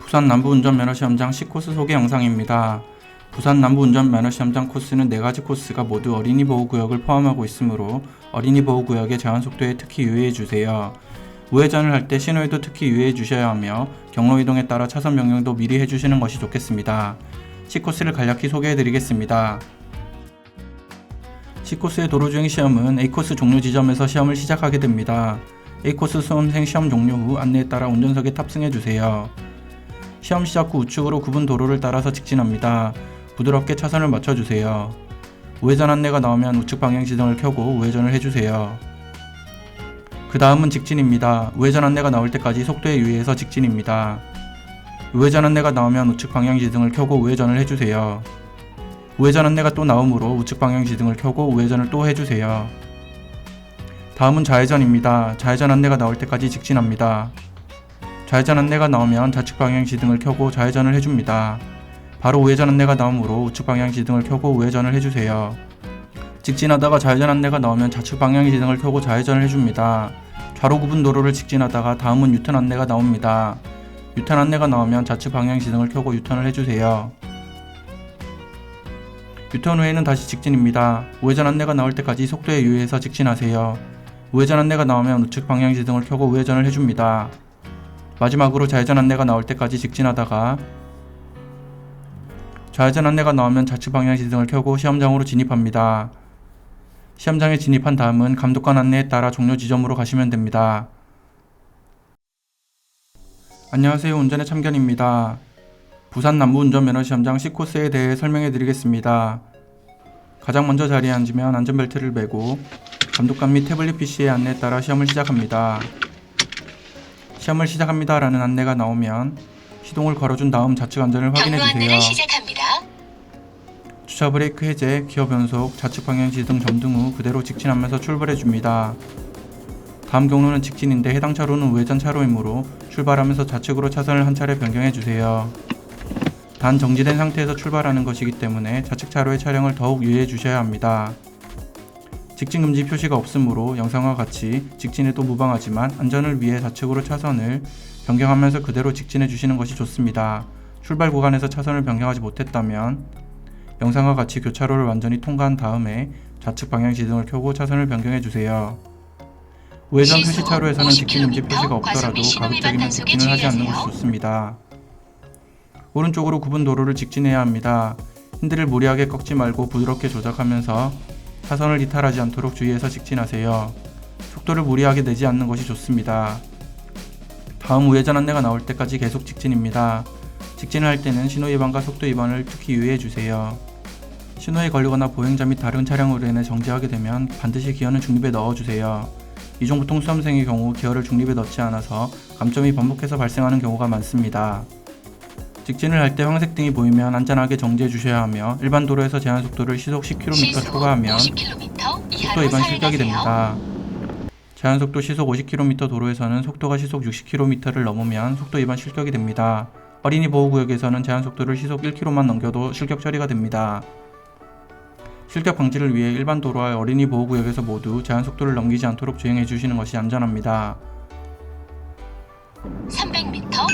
부산 남부운전면허시험장 C코스 소개 영상입니다. 부산 남부운전면허시험장 코스는 4가지 코스가 모두 어린이 보호구역을 포함하고 있으므로 어린이 보호구역의 제한속도에 특히 유의해주세요. 우회전을 할 때 신호에도 특히 유의해주셔야 하며 경로이동에 따라 차선 변경도 미리 해주시는 것이 좋겠습니다. C코스를 간략히 소개해드리겠습니다. C코스의 도로주행 시험은 A코스 종료 지점에서 시험을 시작하게 됩니다. A코스 수험생 시험 종료 후 안내에 따라 운전석에 탑승해주세요. 시험 시작 후 우측으로 굽은 도로를 따라서 직진합니다. 부드럽게 차선을 맞춰주세요. 우회전 안내가 나오면 우측 방향 시동을 켜고 우회전을 해주세요. 그 다음은 직진입니다. 우회전 안내가 나올 때까지 속도에 유의해서 직진입니다. 우회전 안내가 나오면 우측 방향 시등을 켜고 우회전을 해주세요. 우회전 안내가 또 나오므로 우측 방향 시등을 켜고 우회전을 또 해주세요. 다음은 좌회전입니다. 좌회전 안내가 나올 때까지 직진합니다. 좌회전 안내가 나오면 좌측 방향 시등을 켜고 좌회전을 해줍니다. 바로 우회전 안내가 나오므로 우측 방향 시등을 켜고 우회전을 해주세요. 직진하다가 좌회전 안내가 나오면 좌측 방향 시등을 켜고 좌회전을 해줍니다. 좌로 굽은 도로를 직진하다가 다음은 유턴 안내가 나옵니다. 유턴 안내가 나오면 좌측 방향 시등을 켜고 유턴을 해주세요. 유턴 후에는 다시 직진입니다. 우회전 안내가 나올 때까지 속도에 유의해서 직진하세요. 우회전 안내가 나오면 우측 방향 시등을 켜고 우회전을 해줍니다. 마지막으로 좌회전 안내가 나올 때까지 직진하다가 좌회전 안내가 나오면 좌측 방향 시등을 켜고 시험장으로 진입합니다. 시험장에 진입한 다음은 감독관 안내에 따라 종료 지점으로 가시면 됩니다. 안녕하세요. 운전의 참견입니다. 부산 남부운전면허시험장 C코스에 대해 설명해 드리겠습니다. 가장 먼저 자리에 앉으면 안전벨트를 매고 감독관 및 태블릿 PC의 안내에 따라 시험을 시작합니다. 시험을 시작합니다 라는 안내가 나오면 시동을 걸어준 다음 좌측 안전을 확인해주세요. 주차 브레이크 해제, 기어 변속, 좌측 방향 시등 점등 후 그대로 직진하면서 출발해줍니다. 다음 경로는 직진인데 해당 차로는 우회전 차로이므로 출발하면서 좌측으로 차선을 한 차례 변경해주세요. 단 정지된 상태에서 출발하는 것이기 때문에 좌측 차로의 차량을 더욱 유의해주셔야 합니다. 직진 금지 표시가 없으므로 영상과 같이 직진해도 무방하지만 안전을 위해 좌측으로 차선을 변경하면서 그대로 직진해 주시는 것이 좋습니다. 출발 구간에서 차선을 변경하지 못했다면 영상과 같이 교차로를 완전히 통과한 다음에 좌측 방향 시등을 켜고 차선을 변경해 주세요. 우회전 표시 차로에서는 직진 금지 표시가 없더라도 가급적이면 직진을 하지 않는 것이 좋습니다. 오른쪽으로 굽은 도로를 직진해야 합니다. 핸들을 무리하게 꺾지 말고 부드럽게 조작하면서 차선을 이탈하지 않도록 주의해서 직진하세요. 속도를 무리하게 내지 않는 것이 좋습니다. 다음 우회전 안내가 나올 때까지 계속 직진입니다. 직진을 할 때는 신호 위반과 속도 위반을 특히 유의해주세요. 신호에 걸리거나 보행자 및 다른 차량으로 인해 정지하게 되면 반드시 기어는 중립에 넣어주세요. 이종보통 수험생의 경우 기어를 중립에 넣지 않아서 감점이 반복해서 발생하는 경우가 많습니다. 직진을 할 때 황색등이 보이면 안전하게 정지해 주셔야 하며 일반 도로에서 제한속도를 시속 10km 초과하면 속도 위반 실격이 됩니다. 제한속도 시속 50km 도로에서는 속도가 시속 60km를 넘으면 속도 위반 실격이 됩니다. 어린이 보호구역에서는 제한속도를 시속 1km만 넘겨도 실격 처리가 됩니다. 실격 방지를 위해 일반 도로와 어린이 보호구역에서 모두 제한속도를 넘기지 않도록 주행해 주시는 것이 안전합니다. 300m 앞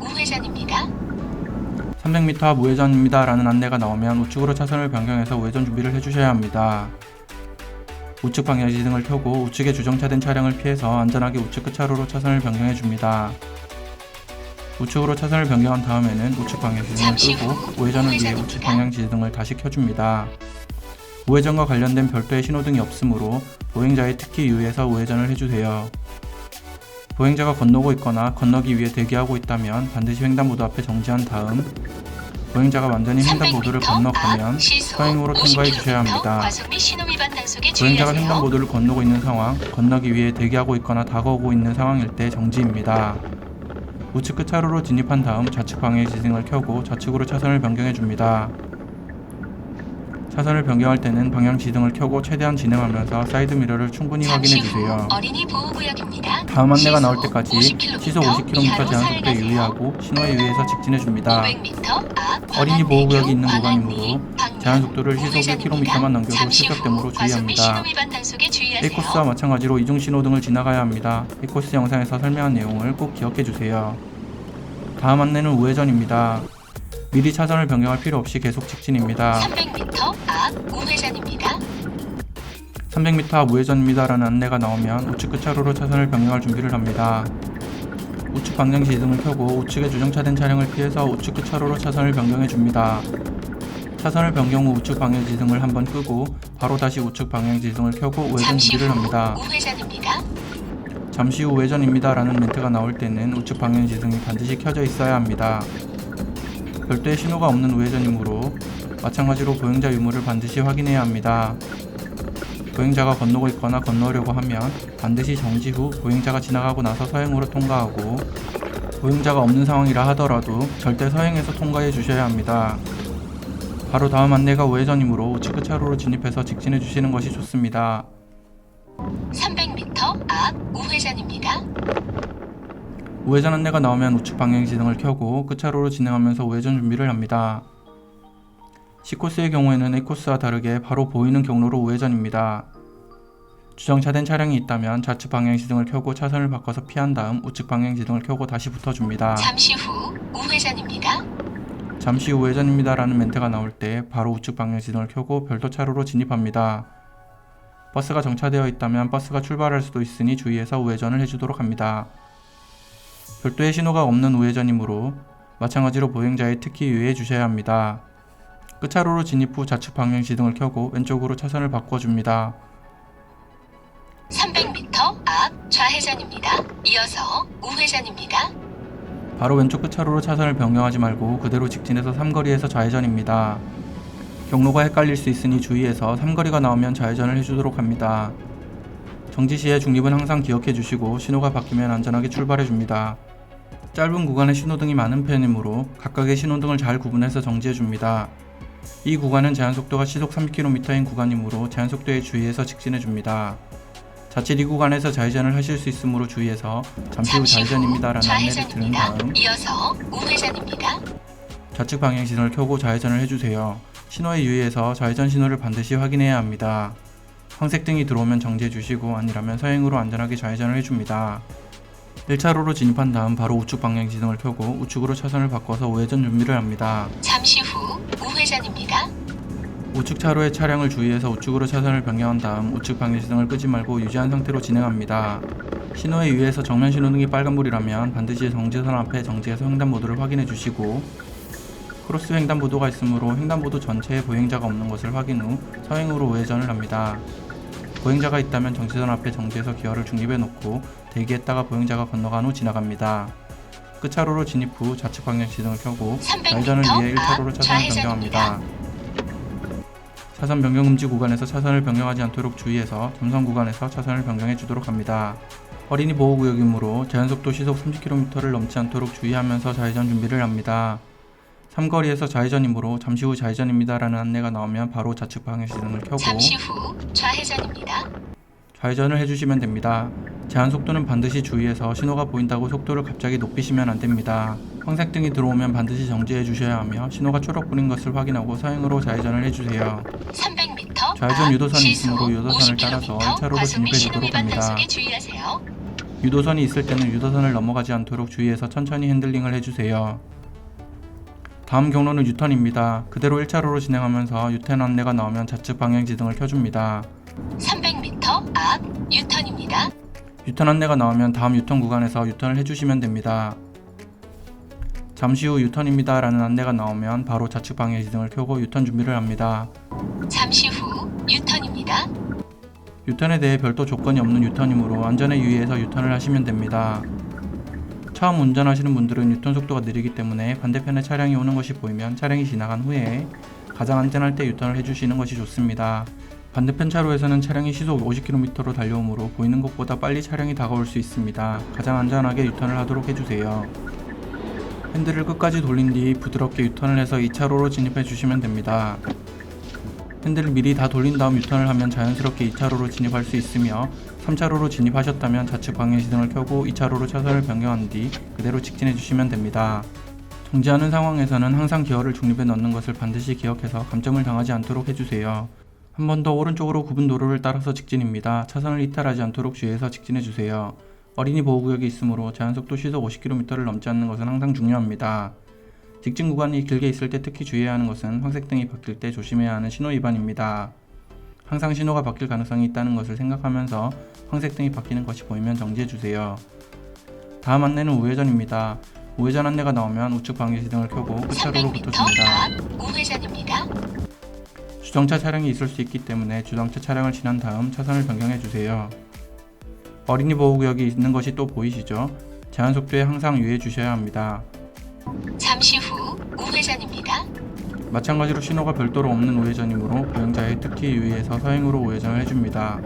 우회전입니다. 300m 앞 우회전입니다 라는 안내가 나오면 우측으로 차선을 변경해서 우회전 준비를 해주셔야 합니다. 우측 방향 시등을 켜고 우측에 주정차된 차량을 피해서 안전하게 우측 끝차로로 차선을 변경해 줍니다. 우측으로 차선을 변경한 다음에는 우측 방향 시등을 끄고 우회전을 위해 우측 방향 시등을 다시 켜줍니다. 우회전과 관련된 별도의 신호등이 없으므로 보행자에 특히 유의해서 우회전을 해주세요. 보행자가 건너고 있거나 건너기 위해 대기하고 있다면 반드시 횡단보도 앞에 정지한 다음 보행자가 완전히 횡단보도를 건너가면 서행으로 통과해 주셔야 합니다. 보행자가 횡단보도를 건너고 있는 상황, 건너기 위해 대기하고 있거나 다가오고 있는 상황일 때 정지입니다. 우측 끝차로로 진입한 다음 좌측 방향 시등을 켜고 좌측으로 차선을 변경해 줍니다. 차선을 변경할 때는 방향 시등을 켜고 최대한 진행하면서 사이드 미러를 충분히 확인해 주세요. 다음 안내가 나올 때까지 시속 50km 제한속도에 유의하고 신호에 유의해서 직진해 줍니다. 어린이 보호구역이 있는 구간이므로 제한속도를 시속 1km만 넘겨도 실격되므로 주의합니다. A코스와 마찬가지로 이중신호등을 지나가야 합니다. A코스 영상에서 설명한 내용을 꼭 기억해 주세요. 다음 안내는 우회전입니다. 미리 차선을 변경할 필요 없이 계속 직진입니다. 300m 앞 우회전입니다. 300m 앞 우회전입니다 라는 안내가 나오면 우측 끝차로로 차선을 변경할 준비를 합니다. 우측 방향지등을 켜고 우측에 주정차된 차량을 피해서 우측 끝차로로 차선을 변경해 줍니다. 차선을 변경 후 우측 방향지등을 한번 끄고 바로 다시 우측 방향지등을 켜고 우회전 잠시 준비를 후 합니다. 우회전입니다. 잠시 후 우회전입니다 라는 멘트가 나올 때는 우측 방향지등이 반드시 켜져 있어야 합니다. 별도의 신호가 없는 우회전이므로 마찬가지로 보행자 유무를 반드시 확인해야 합니다. 보행자가 건너고 있거나 건너려고 하면 반드시 정지 후 보행자가 지나가고 나서 서행으로 통과하고, 보행자가 없는 상황이라 하더라도 절대 서행해서 통과해 주셔야 합니다. 바로 다음 안내가 우회전이므로 우측 끝차로로 진입해서 직진해 주시는 것이 좋습니다. 300m 앞 우회전입니다. 우회전 안내가 나오면 우측 방향지등을 켜고 끝차로로 진행하면서 우회전 준비를 합니다. C코스의 경우에는 A코스와 다르게 바로 보이는 경로로 우회전입니다. 주정차된 차량이 있다면 좌측 방향지등을 켜고 차선을 바꿔서 피한 다음 우측 방향지등을 켜고 다시 붙어줍니다. 잠시 후 우회전입니다. 잠시 후 우회전입니다 라는 멘트가 나올 때 바로 우측 방향지등을 켜고 별도 차로로 진입합니다. 버스가 정차되어 있다면 버스가 출발할 수도 있으니 주의해서 우회전을 해주도록 합니다. 별도의 신호가 없는 우회전이므로 마찬가지로 보행자에 특히 유의해 주셔야 합니다. 끝차로로 진입 후 좌측 방향지등을 켜고 왼쪽으로 차선을 바꿔줍니다. 300m 앞 좌회전입니다. 이어서 우회전입니다. 바로 왼쪽 끝차로로 차선을 변경하지 말고 그대로 직진해서 삼거리에서 좌회전입니다. 경로가 헷갈릴 수 있으니 주의해서 삼거리가 나오면 좌회전을 해주도록 합니다. 정지 시에 중립은 항상 기억해 주시고 신호가 바뀌면 안전하게 출발해 줍니다. 짧은 구간에 신호등이 많은 편이므로 각각의 신호등을 잘 구분해서 정지해 줍니다. 이 구간은 제한속도가 시속 30km인 구간이므로 제한속도에 주의해서 직진해 줍니다. 자칫 이 구간에서 좌회전을 하실 수 있으므로 주의해서 잠시 후 좌회전입니다 라는 안내를 들은 다음 이어서 우회전입니다. 좌측 방향지등을 켜고 좌회전을 해주세요. 신호에 유의해서 좌회전 신호를 반드시 확인해야 합니다. 황색등이 들어오면 정지해 주시고 아니라면 서행으로 안전하게 좌회전을 해줍니다. 1차로로 진입한 다음 바로 우측 방향지등을 켜고 우측으로 차선을 바꿔서 우회전 준비를 합니다. 잠시 후 우회전입니다. 우측 차로의 차량을 주의해서 우측으로 차선을 변경한 다음 우측 방향지등을 끄지 말고 유지한 상태로 진행합니다. 신호에 유의해서 정면 신호등이 빨간불이라면 반드시 정지선 앞에 정지해서 횡단보도를 확인해 주시고, 크로스 횡단보도가 있으므로 횡단보도 전체에 보행자가 없는 것을 확인 후 서행으로 우회전을 합니다. 보행자가 있다면 정지선 앞에 정지해서 기어를 중립해 놓고 대기했다가 보행자가 건너간 후 지나갑니다. 끝차로로 진입 후 좌측 방향지등을 켜고 300m 좌회전을 위해 1차로로 앞 차선을 변경합니다. 차선 변경 금지 구간에서 차선을 변경하지 않도록 주의해서 점선 구간에서 차선을 변경해 주도록 합니다. 어린이 보호구역이므로 제한속도 시속 30km를 넘지 않도록 주의하면서 좌회전 준비를 합니다. 삼거리에서 좌회전이므로 잠시 후 좌회전입니다 라는 안내가 나오면 바로 좌측 방향지등을 켜고 잠시 후 좌회전입니다. 좌회전을 해주시면 됩니다. 제한속도는 반드시 주의해서 신호가 보인다고 속도를 갑자기 높이시면 안됩니다. 황색등이 들어오면 반드시 정지해 주셔야 하며 신호가 초록불인 것을 확인하고 서행으로 좌회전을 해주세요. 300m 좌회전 유도선이 시속 있으므로 유도선을 50km 따라서 1차로로 과속 진입해 및 신호 주도록 위반 합니다. 단속에 주의하세요. 유도선이 있을 때는 유도선을 넘어가지 않도록 주의해서 천천히 핸들링을 해주세요. 다음 경로는 유턴입니다. 그대로 1차로로 진행하면서 유턴 안내가 나오면 좌측 방향지등을 켜줍니다. 300m 앞 유턴입니다. 유턴 안내가 나오면 다음 유턴 구간에서 유턴을 해주시면 됩니다. 잠시 후 유턴입니다 라는 안내가 나오면 바로 좌측 방향지등을 켜고 유턴 준비를 합니다. 잠시 후 유턴입니다. 유턴에 대해 별도 조건이 없는 유턴이므로 안전에 유의해서 유턴을 하시면 됩니다. 처음 운전하시는 분들은 유턴 속도가 느리기 때문에 반대편에 차량이 오는 것이 보이면 차량이 지나간 후에 가장 안전할 때 유턴을 해주시는 것이 좋습니다. 반대편 차로에서는 차량이 시속 50km로 달려오므로 보이는 것보다 빨리 차량이 다가올 수 있습니다. 가장 안전하게 유턴을 하도록 해주세요. 핸들을 끝까지 돌린 뒤 부드럽게 유턴을 해서 2차로로 진입해 주시면 됩니다. 핸들을 미리 다 돌린 다음 유턴을 하면 자연스럽게 2차로로 진입할 수 있으며 3차로로 진입하셨다면 좌측 방향지등을 켜고 2차로로 차선을 변경한 뒤 그대로 직진해 주시면 됩니다. 정지하는 상황에서는 항상 기어를 중립에 넣는 것을 반드시 기억해서 감점을 당하지 않도록 해주세요. 한 번 더 오른쪽으로 굽은 도로를 따라서 직진입니다. 차선을 이탈하지 않도록 주의해서 직진해 주세요. 어린이 보호구역이 있으므로 제한속도 시속 50km를 넘지 않는 것은 항상 중요합니다. 직진 구간이 길게 있을 때 특히 주의해야 하는 것은 황색등이 바뀔 때 조심해야 하는 신호 위반입니다. 항상 신호가 바뀔 가능성이 있다는 것을 생각하면서 황색등이 바뀌는 것이 보이면 정지해주세요. 다음 안내는 우회전입니다. 우회전 안내가 나오면 우측 방해시등을 켜고 끝차로로 300m 붙어줍니다. 앞 우회전입니다. 주정차 차량이 있을 수 있기 때문에 주정차 차량을 지난 다음 차선을 변경해주세요. 어린이 보호구역이 있는 것이 또 보이시죠? 제한속도에 항상 유의해 주셔야 합니다. 잠시 후 우회전입니다. 마찬가지로 신호가 별도로 없는 우회전이므로 보행자에 특히 유의해서 서행으로 우회전을 해줍니다.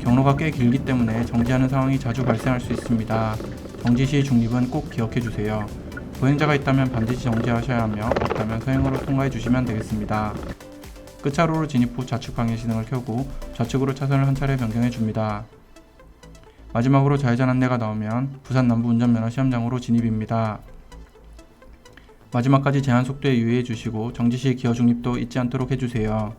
경로가 꽤 길기 때문에 정지하는 상황이 자주 발생할 수 있습니다. 정지 시 중립은 꼭 기억해 주세요. 보행자가 있다면 반드시 정지하셔야 하며 없다면 서행으로 통과해 주시면 되겠습니다. 끝차로로 진입 후 좌측 방해시등을 켜고 좌측으로 차선을 한 차례 변경해 줍니다. 마지막으로 좌회전 안내가 나오면 부산 남부 운전면허 시험장으로 진입입니다. 마지막까지 제한 속도에 유의해 주시고 정지 시 기어 중립도 잊지 않도록 해주세요.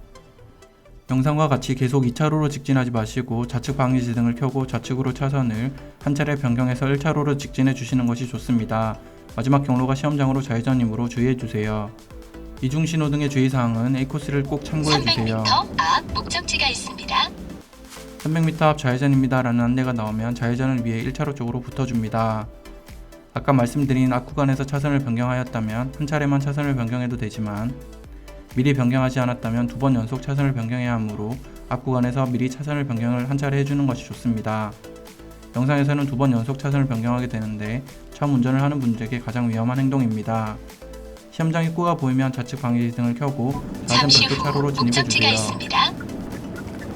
영상과 같이 계속 2차로로 직진하지 마시고 좌측 방해시등을 켜고 좌측으로 차선을 한 차례 변경해서 1차로로 직진해 주시는 것이 좋습니다. 마지막 경로가 시험장으로 좌회전이므로 주의해 주세요. 이중신호 등의 주의사항은 A코스를 꼭 참고해 주세요. 300m 앞 목적지가 있습니다. 300m 앞 좌회전입니다 라는 안내가 나오면 좌회전을 위해 1차로 쪽으로 붙어줍니다. 아까 말씀드린 앞 구간에서 차선을 변경하였다면 한 차례만 차선을 변경해도 되지만 미리 변경하지 않았다면 2번 연속 차선을 변경해야 하므로 앞 구간에서 미리 차선을 변경을 한 차례 해주는 것이 좋습니다. 영상에서는 2번 연속 차선을 변경하게 되는데 처음 운전을 하는 분들에게 가장 위험한 행동입니다. 시험장 입구가 보이면 좌측 방해시등을 켜고 좌회전 잠시 별도 후 차로로 목적지가 진입해주세요. 있습니다.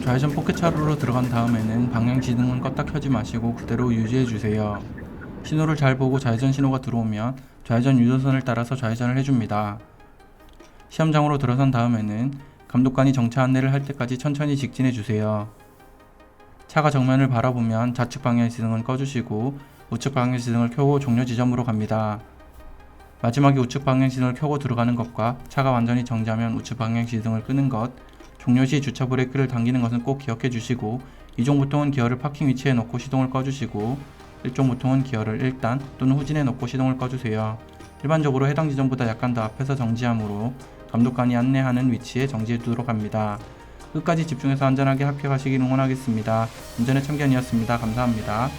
좌회전 포켓 차로로 들어간 다음에는 방향시등은 껐다 켜지 마시고 그대로 유지해주세요. 신호를 잘 보고 좌회전 신호가 들어오면 좌회전 유도선을 따라서 좌회전을 해줍니다. 시험장으로 들어선 다음에는 감독관이 정차 안내를 할 때까지 천천히 직진해주세요. 차가 정면을 바라보면 좌측 방향시등을 꺼주시고 우측 방향시등을 켜고 종료 지점으로 갑니다. 마지막에 우측 방향시등을 켜고 들어가는 것과 차가 완전히 정지하면 우측 방향시등을 끄는 것, 종료 시 주차 브레이크를 당기는 것은 꼭 기억해 주시고 이종 보통은 기어를 파킹 위치에 놓고 시동을 꺼주시고 일종 보통은 기어를 1단 또는 후진에 놓고 시동을 꺼주세요. 일반적으로 해당 지점보다 약간 더 앞에서 정지하므로 감독관이 안내하는 위치에 정지해 두도록 합니다. 끝까지 집중해서 안전하게 합격하시길 응원하겠습니다. 운전의 참견이었습니다. 감사합니다.